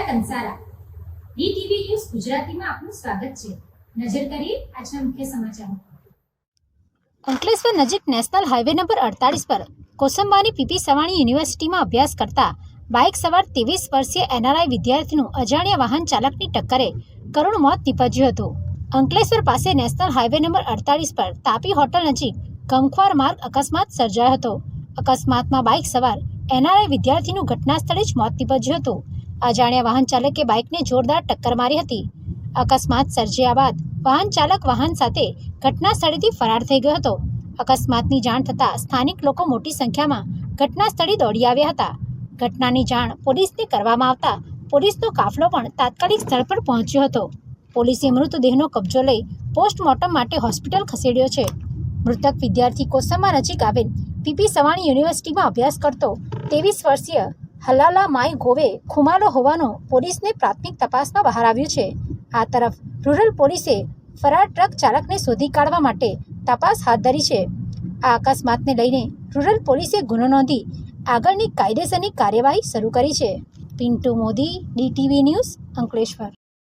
Kansara DTV news ગુજરાતીમાં આપનું સ્વાગત છે। નજર કરીએ આજના મુખ્ય સમાચારો। અંકલેશ્વર નજીક નેશનલ હાઈવે નંબર 48 પર કોસંબાની પીપી સવાણી યુનિવર્સિટીમાં અભ્યાસ કરતા બાઇક સવાર 23 વર્ષીય એનઆરઆઈ વિદ્યાર્થીનું અજાણ્યા વાહન ચાલકની ટક્કરે કરુણ મોત નીપજ્યું હતું। અંકલેશ્વર પાસે નેશનલ હાઈવે નંબર 48 પર તાપી હોટલ નજીક ગમખ્વાર માર્ગ અકસ્માત સર્જાયો હતો। અકસ્માતમાં બાઇક સવાર એનઆરઆઈ વિદ્યાર્થીનું ઘટના સ્થળે જ મોત નીપજ્યું હતું। અજાણ્યા વાહન ચાલકે બાઇકને જોરદાર ટક્કર મારી હતી। અકસ્માત સર્જ્યા બાદ વાહન ચાલક વાહન સાથે ઘટના સ્થળેથી ફરાર થઈ ગયો હતો। અકસ્માતની જાણ થતાં સ્થાનિક લોકો મોટી સંખ્યામાં ઘટના સ્થળે દોડી આવ્યા હતા। ઘટનાની જાણ પોલીસને કરવામાં આવતા પોલીસનો કાફલો પણ તાત્કાલિક સ્થળ પર પહોંચ્યો હતો। પોલીસે મૃતદેહનો કબજો લઈ પોસ્ટમોર્ટમ માટે હોસ્પિટલ ખસેડ્યો છે। મૃતક વિદ્યાર્થી કોસંબા નજીક આવેલ પીપી સવાણી યુનિવર્સિટીમાં અભ્યાસ કરતો 23 વર્ષીય હલાલા માઈ ગોવે ખુમાલો હોવાનું પોલીસને પ્રાથમિક તપાસમાં બહાર આવ્યું છે। આ તરફ રૂરલ પોલીસે ફરાર ટ્રક ચાલકને શોધી કાઢવા માટે તપાસ હાથ ધરી છે। આ અકસ્માતને લઈને રૂરલ પોલીસે ગુનો નોંધી આગળની કાયદેસરની કાર્યવાહી શરૂ કરી છે। Pintu Modi, DTV news, Ankleshwar.